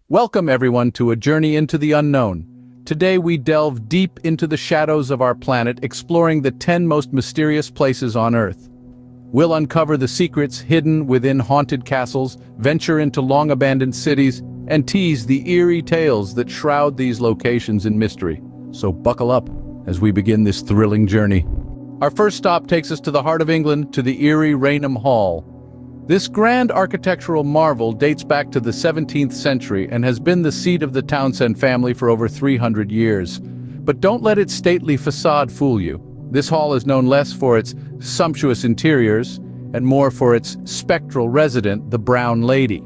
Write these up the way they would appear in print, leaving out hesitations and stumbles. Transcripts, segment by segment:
Welcome everyone to a journey into the unknown. Today we delve deep into the shadows of our planet, exploring the 10 most mysterious places on Earth. We'll uncover the secrets hidden within haunted castles, venture into long-abandoned cities, and tease the eerie tales that shroud these locations in mystery. So buckle up as we begin this thrilling journey. Our first stop takes us to the heart of England, to the Eerie Raynham Hall. This grand architectural marvel dates back to the 17th century and has been the seat of the Townsend family for over 300 years. But don't let its stately facade fool you. This hall is known less for its sumptuous interiors and more for its spectral resident, the Brown Lady.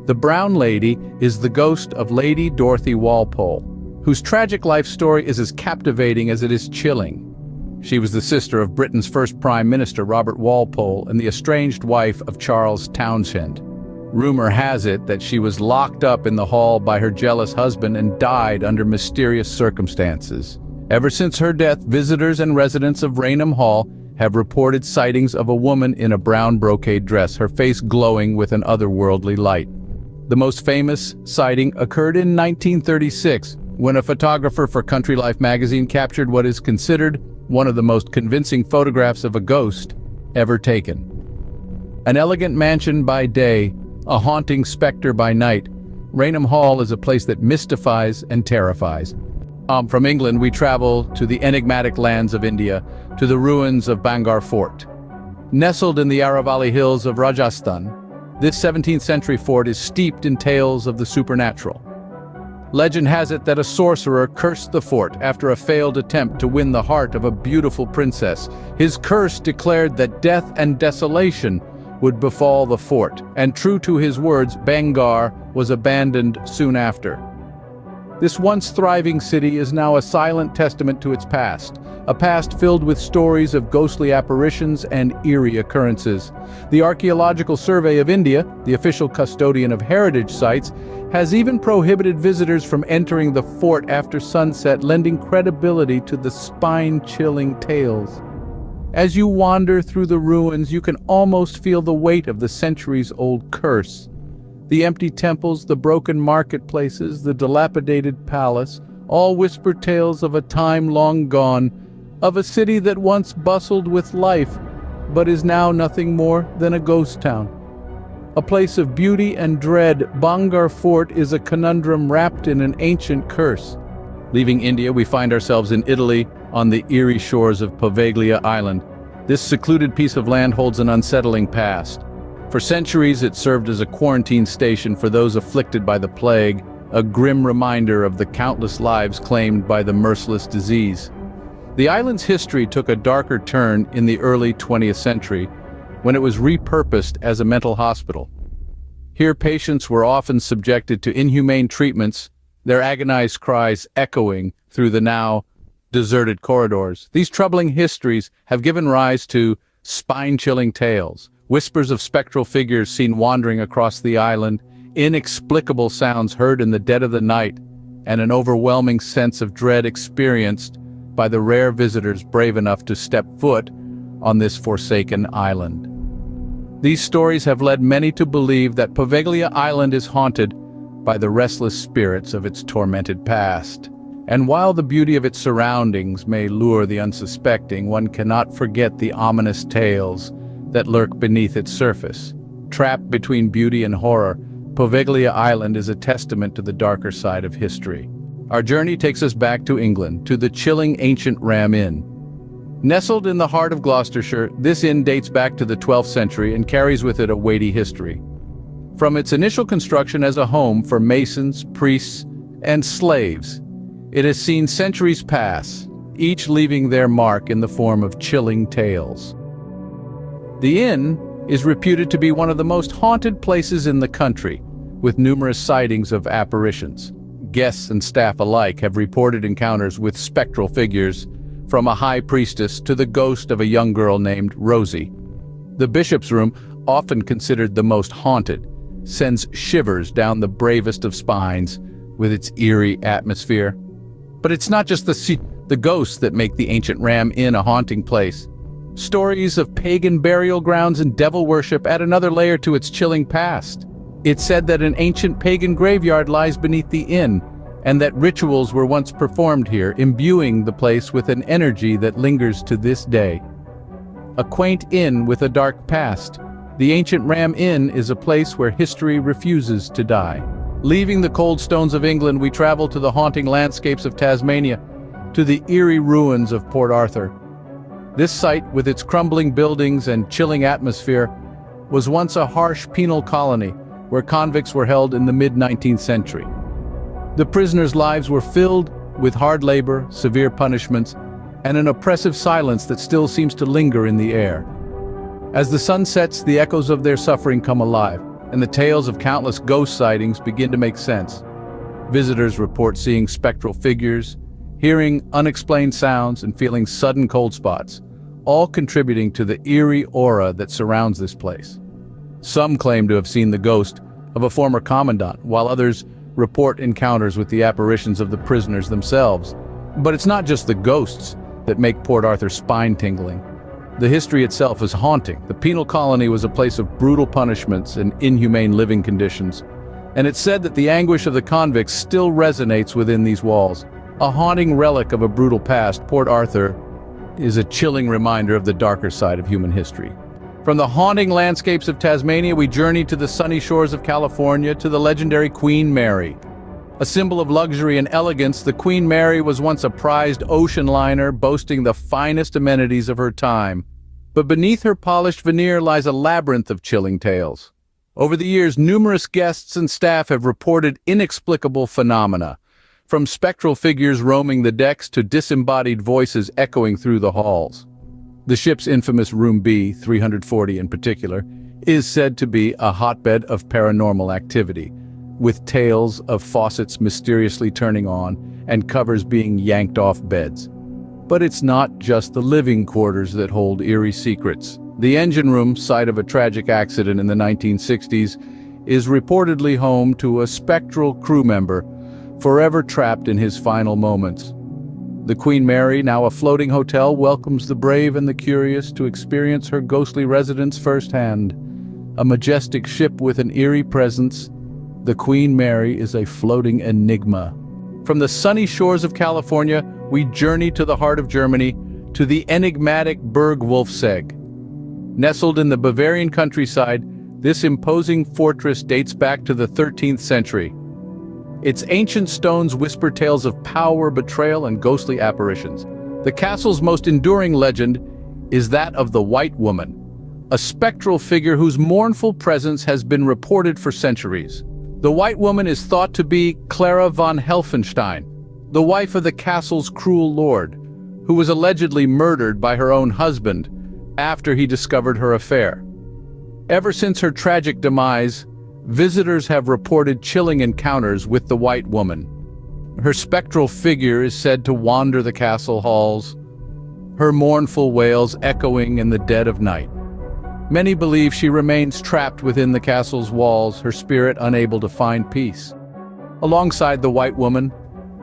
The Brown Lady is the ghost of Lady Dorothy Walpole, whose tragic life story is as captivating as it is chilling. She was the sister of Britain's first Prime Minister, Robert Walpole, and the estranged wife of Charles Townshend. Rumor has it that she was locked up in the hall by her jealous husband and died under mysterious circumstances. Ever since her death, visitors and residents of Raynham Hall have reported sightings of a woman in a brown brocade dress, her face glowing with an otherworldly light. The most famous sighting occurred in 1936, when a photographer for Country Life magazine captured what is considered one of the most convincing photographs of a ghost ever taken. An elegant mansion by day, a haunting specter by night, Raynham Hall is a place that mystifies and terrifies. From England, we travel to the enigmatic lands of India, to the ruins of Bhangarh Fort. Nestled in the Aravalli hills of Rajasthan, this 17th century fort is steeped in tales of the supernatural. Legend has it that a sorcerer cursed the fort after a failed attempt to win the heart of a beautiful princess. His curse declared that death and desolation would befall the fort, and true to his words, Bhangarh was abandoned soon after. This once thriving city is now a silent testament to its past, a past filled with stories of ghostly apparitions and eerie occurrences. The Archaeological Survey of India, the official custodian of heritage sites, has even prohibited visitors from entering the fort after sunset, lending credibility to the spine-chilling tales. As you wander through the ruins, you can almost feel the weight of the centuries-old curse. The empty temples, the broken marketplaces, the dilapidated palace, all whisper tales of a time long gone, of a city that once bustled with life, but is now nothing more than a ghost town. A place of beauty and dread, Bhangarh Fort is a conundrum wrapped in an ancient curse. Leaving India, we find ourselves in Italy, on the eerie shores of Poveglia Island. This secluded piece of land holds an unsettling past. For centuries, it served as a quarantine station for those afflicted by the plague, a grim reminder of the countless lives claimed by the merciless disease. The island's history took a darker turn in the early 20th century, when it was repurposed as a mental hospital. Here, patients were often subjected to inhumane treatments, their agonized cries echoing through the now deserted corridors. These troubling histories have given rise to spine-chilling tales, whispers of spectral figures seen wandering across the island, inexplicable sounds heard in the dead of the night, and an overwhelming sense of dread experienced by the rare visitors brave enough to step foot on this forsaken island. These stories have led many to believe that Poveglia Island is haunted by the restless spirits of its tormented past. And while the beauty of its surroundings may lure the unsuspecting, one cannot forget the ominous tales that lurk beneath its surface. Trapped between beauty and horror, Poveglia Island is a testament to the darker side of history. Our journey takes us back to England, to the chilling ancient Ram Inn. Nestled in the heart of Gloucestershire, this inn dates back to the 12th century and carries with it a weighty history. From its initial construction as a home for masons, priests, and slaves, it has seen centuries pass, each leaving their mark in the form of chilling tales. The inn is reputed to be one of the most haunted places in the country, with numerous sightings of apparitions. Guests and staff alike have reported encounters with spectral figures, from a high priestess to the ghost of a young girl named Rosie. The bishop's room, often considered the most haunted, sends shivers down the bravest of spines with its eerie atmosphere. But it's not just the ghosts that make the ancient Ram Inn a haunting place. Stories of pagan burial grounds and devil worship add another layer to its chilling past. It's said that an ancient pagan graveyard lies beneath the inn, and that rituals were once performed here, imbuing the place with an energy that lingers to this day. A quaint inn with a dark past, the ancient Ram Inn is a place where history refuses to die. Leaving the cold stones of England, we travel to the haunting landscapes of Tasmania, to the eerie ruins of Port Arthur. This site, with its crumbling buildings and chilling atmosphere, was once a harsh penal colony where convicts were held in the mid-19th century. The prisoners' lives were filled with hard labor, severe punishments, and an oppressive silence that still seems to linger in the air. As the sun sets, the echoes of their suffering come alive, and the tales of countless ghost sightings begin to make sense. Visitors report seeing spectral figures, hearing unexplained sounds, and feeling sudden cold spots, all contributing to the eerie aura that surrounds this place. Some claim to have seen the ghost of a former commandant, while others report encounters with the apparitions of the prisoners themselves. But it's not just the ghosts that make Port Arthur spine-tingling. The history itself is haunting. The penal colony was a place of brutal punishments and inhumane living conditions, and it's said that the anguish of the convicts still resonates within these walls. A haunting relic of a brutal past, Port Arthur is a chilling reminder of the darker side of human history. From the haunting landscapes of Tasmania, we journey to the sunny shores of California, to the legendary Queen Mary. A symbol of luxury and elegance, the Queen Mary was once a prized ocean liner boasting the finest amenities of her time. But beneath her polished veneer lies a labyrinth of chilling tales. Over the years, numerous guests and staff have reported inexplicable phenomena, from spectral figures roaming the decks to disembodied voices echoing through the halls. The ship's infamous Room B, 340 in particular, is said to be a hotbed of paranormal activity, with tales of faucets mysteriously turning on and covers being yanked off beds. But it's not just the living quarters that hold eerie secrets. The engine room, site of a tragic accident in the 1960s, is reportedly home to a spectral crew member, forever trapped in his final moments. The Queen Mary, now a floating hotel, welcomes the brave and the curious to experience her ghostly residence firsthand. A majestic ship with an eerie presence, the Queen Mary is a floating enigma. From the sunny shores of California, we journey to the heart of Germany, to the enigmatic Burg Wolfsegg. Nestled in the Bavarian countryside, this imposing fortress dates back to the 13th century. Its ancient stones whisper tales of power, betrayal, and ghostly apparitions. The castle's most enduring legend is that of the White Woman, a spectral figure whose mournful presence has been reported for centuries. The White Woman is thought to be Clara von Helfenstein, the wife of the castle's cruel lord, who was allegedly murdered by her own husband after he discovered her affair. Ever since her tragic demise, visitors have reported chilling encounters with the White Woman. Her spectral figure is said to wander the castle halls, her mournful wails echoing in the dead of night. Many believe she remains trapped within the castle's walls, her spirit unable to find peace. Alongside the White Woman,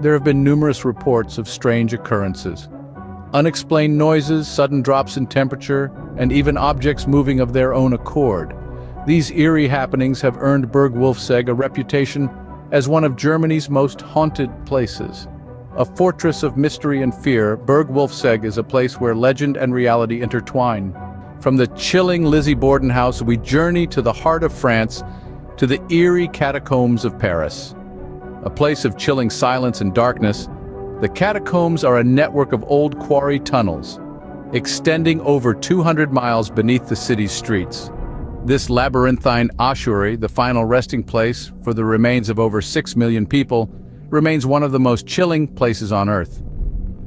there have been numerous reports of strange occurrences. Unexplained noises, sudden drops in temperature, and even objects moving of their own accord. These eerie happenings have earned Burg Wolfsegg a reputation as one of Germany's most haunted places. A fortress of mystery and fear, Burg Wolfsegg is a place where legend and reality intertwine. From the chilling Lizzie Borden house, we journey to the heart of France, to the eerie Catacombs of Paris. A place of chilling silence and darkness, the Catacombs are a network of old quarry tunnels, extending over 200 miles beneath the city's streets. This labyrinthine ossuary, the final resting place for the remains of over 6 million people, remains one of the most chilling places on Earth.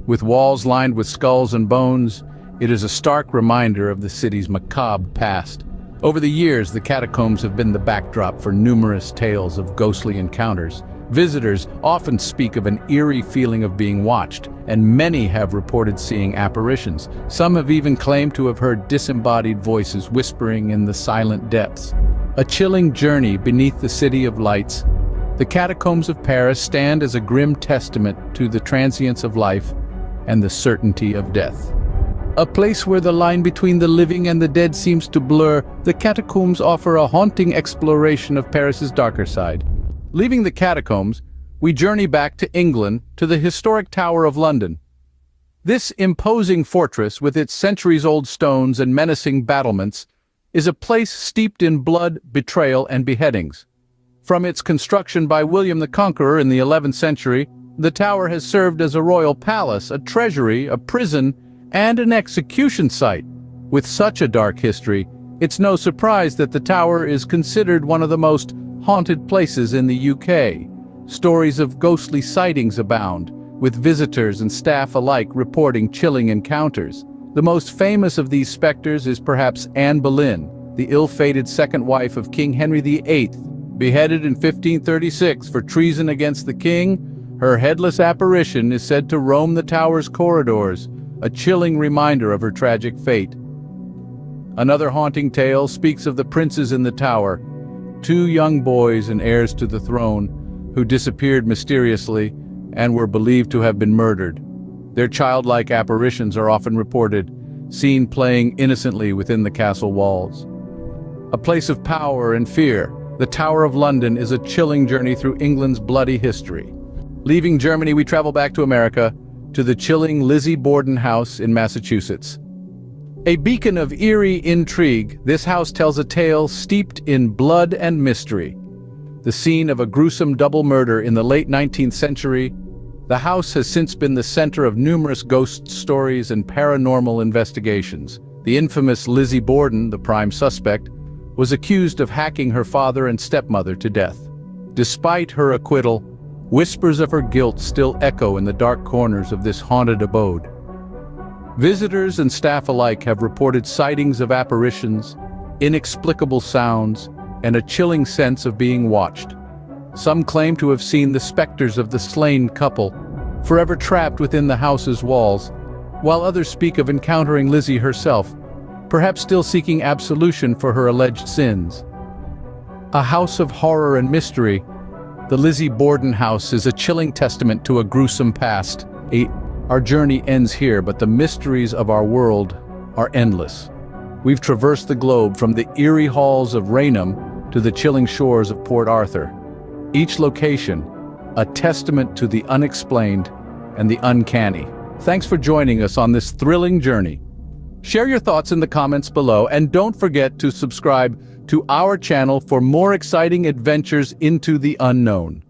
With walls lined with skulls and bones, it is a stark reminder of the city's macabre past. Over the years, the catacombs have been the backdrop for numerous tales of ghostly encounters. Visitors often speak of an eerie feeling of being watched, and many have reported seeing apparitions. Some have even claimed to have heard disembodied voices whispering in the silent depths. A chilling journey beneath the city of lights, the catacombs of Paris stand as a grim testament to the transience of life and the certainty of death. A place where the line between the living and the dead seems to blur, the catacombs offer a haunting exploration of Paris's darker side. Leaving the catacombs, we journey back to England, to the historic Tower of London. This imposing fortress, with its centuries-old stones and menacing battlements, is a place steeped in blood, betrayal, and beheadings. From its construction by William the Conqueror in the 11th century, the tower has served as a royal palace, a treasury, a prison, and an execution site. With such a dark history, it's no surprise that the tower is considered one of the most haunted places in the UK. Stories of ghostly sightings abound, with visitors and staff alike reporting chilling encounters. The most famous of these specters is perhaps Anne Boleyn, the ill-fated second wife of King Henry VIII. Beheaded in 1536 for treason against the king, her headless apparition is said to roam the tower's corridors, a chilling reminder of her tragic fate. Another haunting tale speaks of the princes in the tower, two young boys and heirs to the throne, who disappeared mysteriously and were believed to have been murdered. Their childlike apparitions are often reported, seen playing innocently within the castle walls. A place of power and fear, the Tower of London is a chilling journey through England's bloody history. Leaving Germany, we travel back to America, to the chilling Lizzie Borden house in Massachusetts. A beacon of eerie intrigue, this house tells a tale steeped in blood and mystery. The scene of a gruesome double murder in the late 19th century, the house has since been the center of numerous ghost stories and paranormal investigations. The infamous Lizzie Borden, the prime suspect, was accused of hacking her father and stepmother to death. Despite her acquittal, whispers of her guilt still echo in the dark corners of this haunted abode. Visitors and staff alike have reported sightings of apparitions, inexplicable sounds, and a chilling sense of being watched. Some claim to have seen the specters of the slain couple, forever trapped within the house's walls, while others speak of encountering Lizzie herself, perhaps still seeking absolution for her alleged sins. A house of horror and mystery, the Lizzie Borden house is a chilling testament to a gruesome past. Our journey ends here, but the mysteries of our world are endless. We've traversed the globe from the eerie halls of Raynham to the chilling shores of Port Arthur. Each location, a testament to the unexplained and the uncanny. Thanks for joining us on this thrilling journey. Share your thoughts in the comments below, and don't forget to subscribe to our channel for more exciting adventures into the unknown.